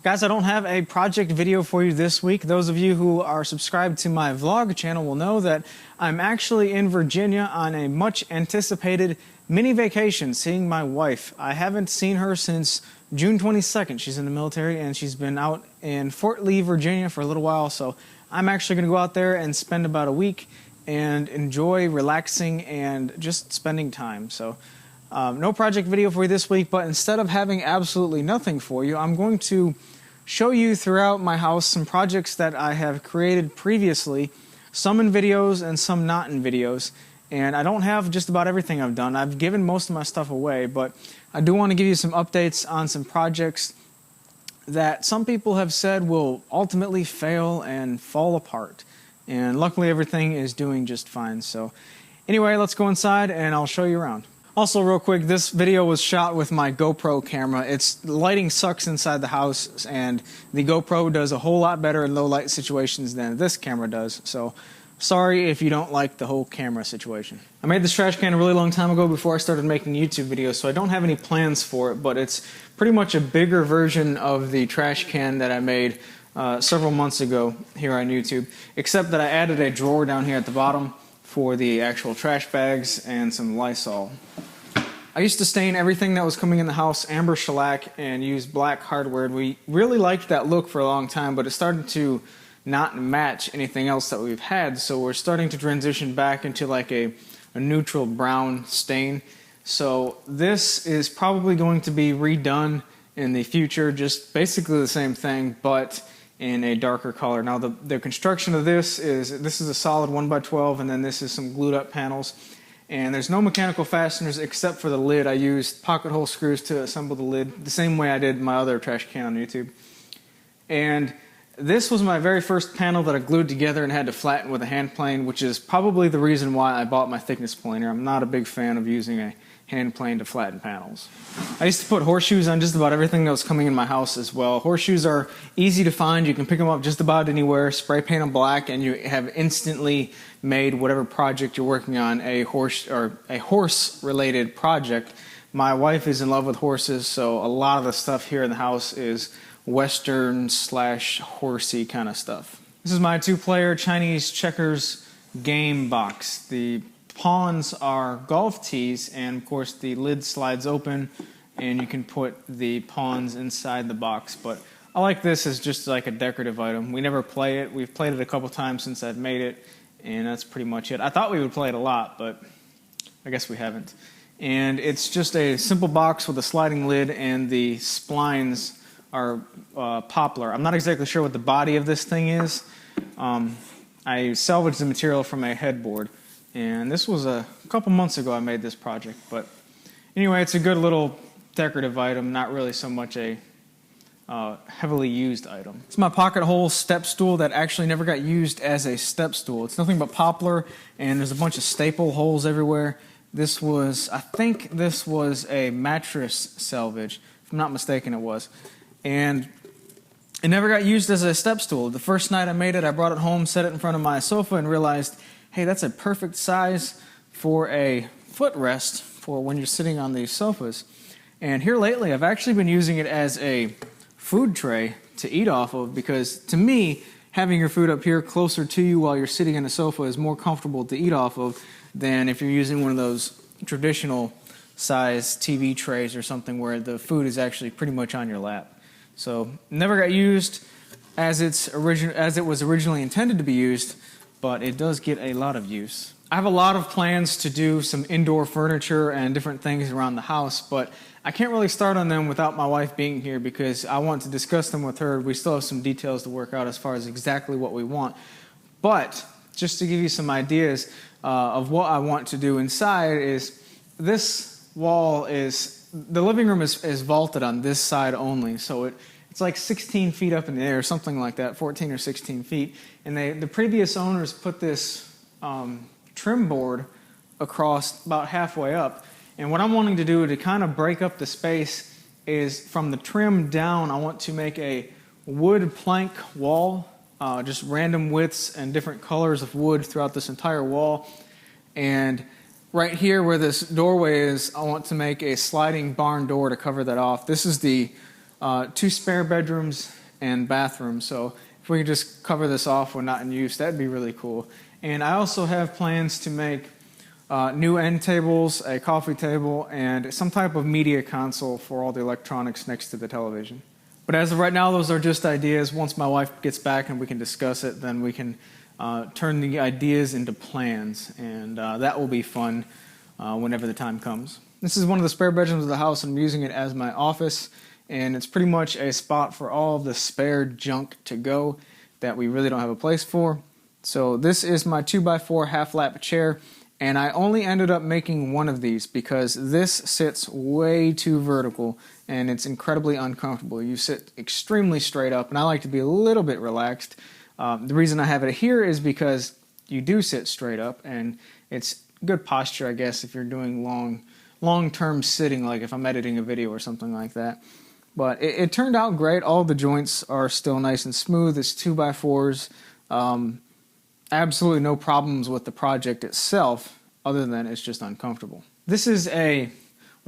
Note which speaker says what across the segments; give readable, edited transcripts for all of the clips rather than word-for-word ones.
Speaker 1: Guys, I don't have a project video for you this week. Those of you who are subscribed to my vlog channel will know that I'm actually in Virginia on a much anticipated mini vacation, seeing my wife. I haven't seen her since June 22nd. She's in the military and she's been out in Fort Lee, Virginia for a little while, so I'm actually going to go out there and spend about a week and enjoy relaxing and just spending time. So no project video for you this week, but instead of having absolutely nothing for you, I'm going to show you throughout my house some projects that I have created previously, some in videos and some not in videos. And I don't have just about everything I've done. I've given most of my stuff away, but I do want to give you some updates on some projects that some people have said will ultimately fail and fall apart. And luckily everything is doing just fine. So anyway, let's go inside and I'll show you around. Also, real quick, this video was shot with my GoPro camera. Lighting sucks inside the house, and the GoPro does a whole lot better in low light situations than this camera does. So sorry if you don't like the whole camera situation. I made this trash can a really long time ago before I started making YouTube videos, so I don't have any plans for it, but it's pretty much a bigger version of the trash can that I made several months ago here on YouTube, except that I added a drawer down here at the bottom for the actual trash bags and some Lysol. I used to stain everything that was coming in the house amber shellac and use black hardware. We really liked that look for a long time, but it started to not match anything else that we've had, so we're starting to transition back into like a neutral brown stain. So this is probably going to be redone in the future, just basically the same thing, but in a darker color. Now the construction of this is a solid 1x12, and then this is some glued up panels. And there's no mechanical fasteners except for the lid. I used pocket hole screws to assemble the lid, the same way I did my other trash can on YouTube. And this was my very first panel that I glued together and had to flatten with a hand plane, which is probably the reason why I bought my thickness planer. I'm not a big fan of using a hand plane to flatten panels. I used to put horseshoes on just about everything that was coming in my house as well. Horseshoes are easy to find. You can pick them up just about anywhere, spray paint them black, and you have instantly made whatever project you're working on a horse-related project. My wife is in love with horses, so a lot of the stuff here in the house is Western/horsey kind of stuff. This is my 2-player Chinese checkers game box. The pawns are golf tees, and of course the lid slides open and you can put the pawns inside the box. But I like this as just like a decorative item. We never play it. We've played it a couple times since I've made it, and that's pretty much it. I thought we would play it a lot, but I guess we haven't. And it's just a simple box with a sliding lid, and the splines are poplar. I'm not exactly sure what the body of this thing is. I salvaged the material from a headboard, and this was a couple months ago I made this project. But anyway, it's a good little decorative item, not really so much a heavily used item. It's my pocket hole step stool that actually never got used as a step stool. It's nothing but poplar, and there's a bunch of staple holes everywhere. I think this was a mattress salvage. If I'm not mistaken, it was. And it never got used as a step stool. The first night I made it, I brought it home, set it in front of my sofa, and realized, hey, that's a perfect size for a footrest for when you're sitting on these sofas. And here lately, I've actually been using it as a food tray to eat off of, because to me, having your food up here closer to you while you're sitting on a sofa is more comfortable to eat off of than if you're using one of those traditional size TV trays or something where the food is actually pretty much on your lap. So never got used as it was originally intended to be used, but it does get a lot of use. I have a lot of plans to do some indoor furniture and different things around the house, but I can't really start on them without my wife being here, because I want to discuss them with her. We still have some details to work out as far as exactly what we want. But just to give you some ideas of what I want to do inside is, this wall is, the living room is vaulted on this side only, so it's like 16 feet up in the air, something like that, 14 or 16 feet. And the previous owners put this trim board across about halfway up. And what I'm wanting to do to kind of break up the space is, from the trim down, I want to make a wood plank wall, just random widths and different colors of wood throughout this entire wall. And right here where this doorway is, I want to make a sliding barn door to cover that off. This is the 2 spare bedrooms and bathrooms. So if we could just cover this off when not in use, that'd be really cool. And I also have plans to make new end tables, a coffee table, and some type of media console for all the electronics next to the television. But as of right now, those are just ideas. Once my wife gets back and we can discuss it, then we can turn the ideas into plans, and that will be fun whenever the time comes. This is one of the spare bedrooms of the house, and I'm using it as my office, and it's pretty much a spot for all of the spare junk to go that we really don't have a place for. So this is my 2x4 half-lap chair, and I only ended up making one of these because this sits way too vertical and it's incredibly uncomfortable. You sit extremely straight up, and I like to be a little bit relaxed. The reason I have it here is because you do sit straight up, and it's good posture, I guess, if you're doing long-term sitting, like if I'm editing a video or something like that. But it turned out great. All the joints are still nice and smooth. It's 2x4s. Absolutely no problems with the project itself, other than it's just uncomfortable. This is what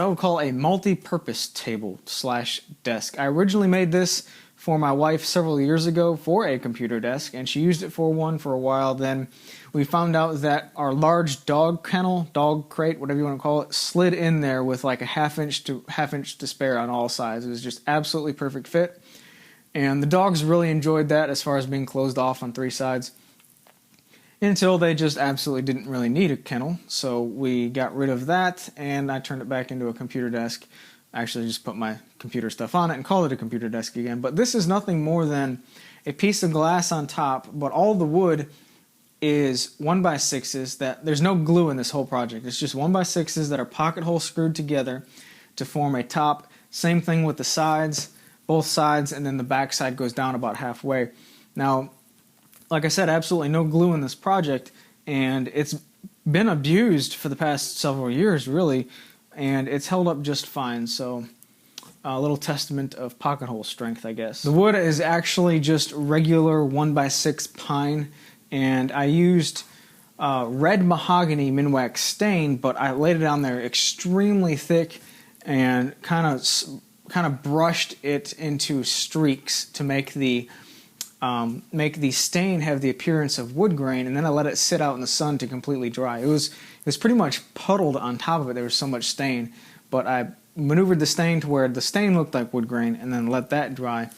Speaker 1: I would call a multi-purpose table slash desk. I originally made this for my wife several years ago for a computer desk, and she used it for one for a while. Then we found out that our large dog kennel, dog crate, whatever you want to call it, slid in there with like a half inch to spare on all sides. It was just absolutely perfect fit, and the dogs really enjoyed that as far as being closed off on 3 sides, until they just absolutely didn't really need a kennel. So we got rid of that, and I turned it back into a computer desk. I actually just put my computer stuff on it and called it a computer desk again. But this is nothing more than a piece of glass on top, but all the wood is 1x6s. That there's no glue in this whole project. It's just 1x6s that are pocket hole screwed together to form a top. Same thing with the sides, both sides, and then the back side goes down about halfway. Now, like I said, absolutely no glue in this project, and it's been abused for the past several years, really, and it's held up just fine. So a little testament of pocket hole strength, I guess. The wood is actually just regular 1x6 pine, and I used red mahogany Minwax stain, but I laid it on there extremely thick and kind of brushed it into streaks to make the stain have the appearance of wood grain, and then I let it sit out in the sun to completely dry. It was pretty much puddled on top of it. There was so much stain, but I maneuvered the stain to where the stain looked like wood grain and then let that dry,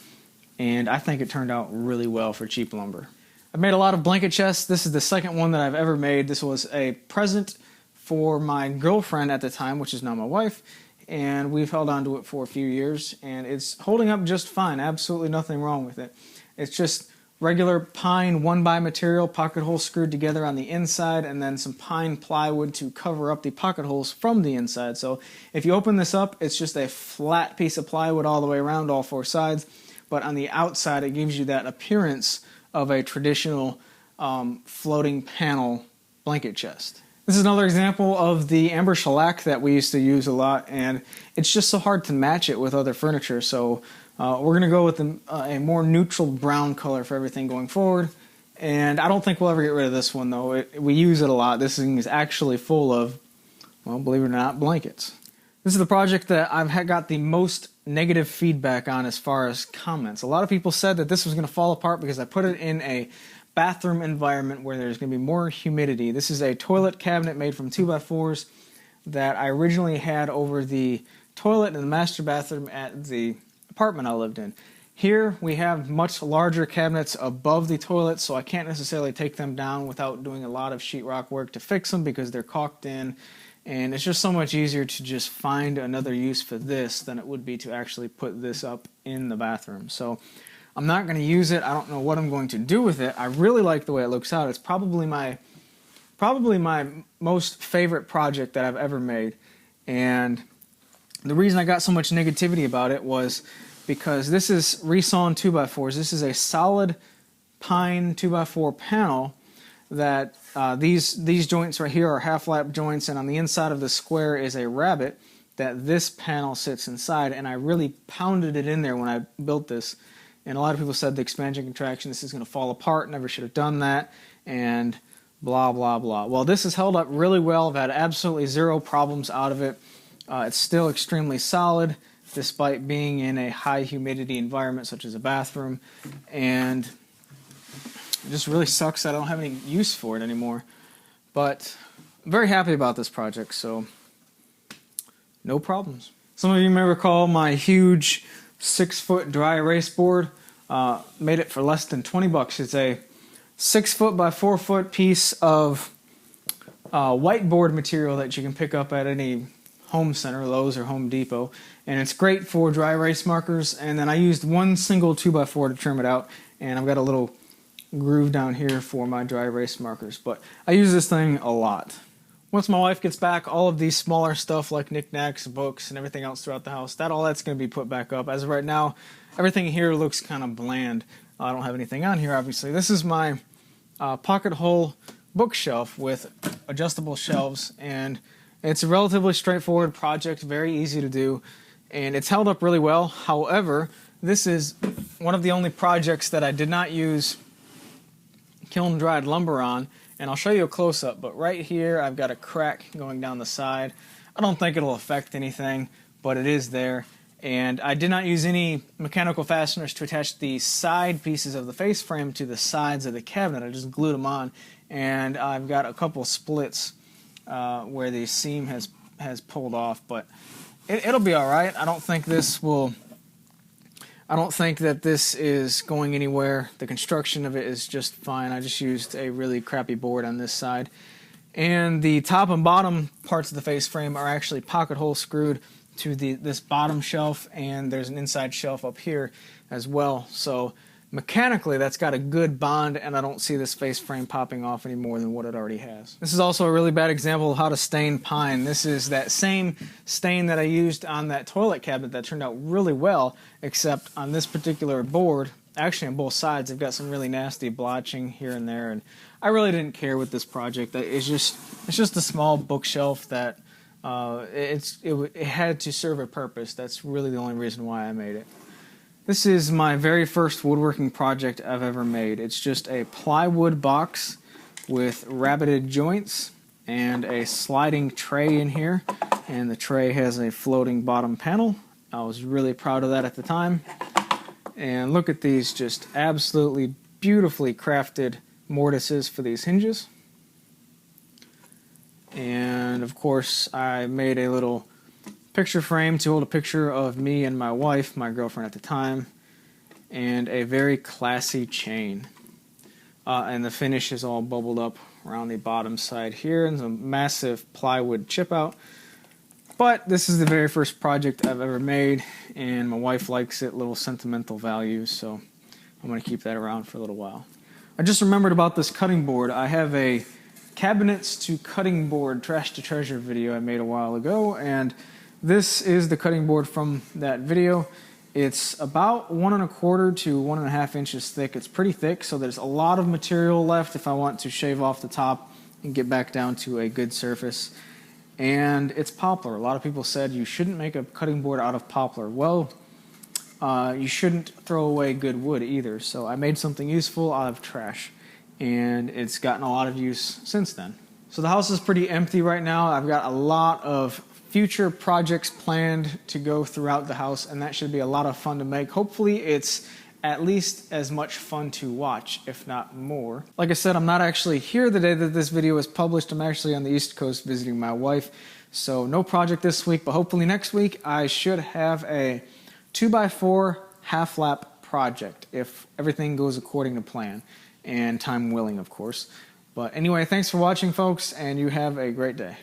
Speaker 1: and I think it turned out really well for cheap lumber. I've made a lot of blanket chests. This is the second one that I've ever made. This was a present for my girlfriend at the time, which is now my wife, and we've held on to it for a few years, and it's holding up just fine. Absolutely nothing wrong with it. It's just regular pine 1x material, pocket holes screwed together on the inside, and then some pine plywood to cover up the pocket holes from the inside. So if you open this up, it's just a flat piece of plywood all the way around all 4 sides, but on the outside it gives you that appearance of a traditional floating panel blanket chest. This is another example of the amber shellac that we used to use a lot, and it's just so hard to match it with other furniture, so we're going to go with a more neutral brown color for everything going forward. And I don't think we'll ever get rid of this one, though. We use it a lot. This thing is actually full of, well, believe it or not, blankets. This is the project that I've got the most negative feedback on as far as comments. A lot of people said that this was going to fall apart because I put it in a bathroom environment where there's going to be more humidity. This is a toilet cabinet made from 2x4s that I originally had over the toilet in the master bathroom at the apartment I lived in. Here we have much larger cabinets above the toilet, so I can't necessarily take them down without doing a lot of sheetrock work to fix them because they're caulked in, and it's just so much easier to just find another use for this than it would be to actually put this up in the bathroom. So I'm not going to use it. I don't know what I'm going to do with it. I really like the way it looks out. It's probably my most favorite project that I've ever made, and the reason I got so much negativity about it was because this is resawn 2x4s. This is a solid pine 2x4 panel that these joints right here are half-lap joints, and on the inside of the square is a rabbet that this panel sits inside, and I really pounded it in there when I built this. And a lot of people said the expansion contraction, this is going to fall apart, never should have done that, and blah, blah, blah. Well, this has held up really well. I've had absolutely 0 problems out of it. It's still extremely solid. despite being in a high humidity environment such as a bathroom, and it just really sucks that I don't have any use for it anymore. But I'm very happy about this project, so no problems. Some of you may recall my huge 6-foot dry erase board. Made it for less than 20 bucks. It's a 6-foot by 4-foot piece of whiteboard material that you can pick up at any home center, Lowe's or Home Depot, and it's great for dry erase markers. And then I used one single 2x4 to trim it out, and I've got a little groove down here for my dry erase markers. But I use this thing a lot. Once my wife gets back, all of these smaller stuff like knickknacks, books, and everything else throughout the house, all that's going to be put back up. As of right now, everything here looks kind of bland. I don't have anything on here, obviously. This is my pocket hole bookshelf with adjustable shelves, and it's a relatively straightforward project, very easy to do, and it's held up really well. However, this is one of the only projects that I did not use kiln dried lumber on, and I'll show you a close-up, but right here I've got a crack going down the side. I don't think it'll affect anything, but it is there. And I did not use any mechanical fasteners to attach the side pieces of the face frame to the sides of the cabinet. I just glued them on, and I've got a couple splits where the seam has pulled off, but it'll be all right. I don't think that this is going anywhere. The construction of it is just fine. I just used a really crappy board on this side. And the top and bottom parts of the face frame are actually pocket hole screwed to this bottom shelf, and there's an inside shelf up here as well. So mechanically that's got a good bond, and I don't see this face frame popping off any more than what it already has. This is also a really bad example of how to stain pine. This is that same stain that I used on that toilet cabinet that turned out really well, except on this particular board, actually on both sides, they've got some really nasty blotching here and there, and I really didn't care with this project. It's just a small bookshelf that it had to serve a purpose. That's really the only reason why I made it. This is my very first woodworking project I've ever made. It's just a plywood box with rabbeted joints and a sliding tray in here, and the tray has a floating bottom panel. I was really proud of that at the time. And look at these just absolutely beautifully crafted mortises for these hinges. And of course I made a little picture frame to hold a picture of me and my wife, my girlfriend at the time, and a very classy chain. And the finish is all bubbled up around the bottom side here, and some massive plywood chip out. But this is the very first project I've ever made, and my wife likes it, little sentimental value, so I'm going to keep that around for a little while. I just remembered about this cutting board. I have a cabinets to cutting board trash to treasure video I made a while ago, and this is the cutting board from that video. It's about 1 1/4 to 1 1/2 inches thick. It's pretty thick, so there's a lot of material left if I want to shave off the top and get back down to a good surface. And it's poplar. A lot of people said you shouldn't make a cutting board out of poplar. Well, you shouldn't throw away good wood either. So I made something useful out of trash, and it's gotten a lot of use since then. So the house is pretty empty right now. I've got a lot of future projects planned to go throughout the house, and that should be a lot of fun to make. Hopefully it's at least as much fun to watch, if not more. Like I said, I'm not actually here the day that this video is published. I'm actually on the East Coast visiting my wife, so no project this week, but hopefully next week I should have a 2x4 half lap project if everything goes according to plan, and time willing, of course. But anyway, thanks for watching, folks, and you have a great day.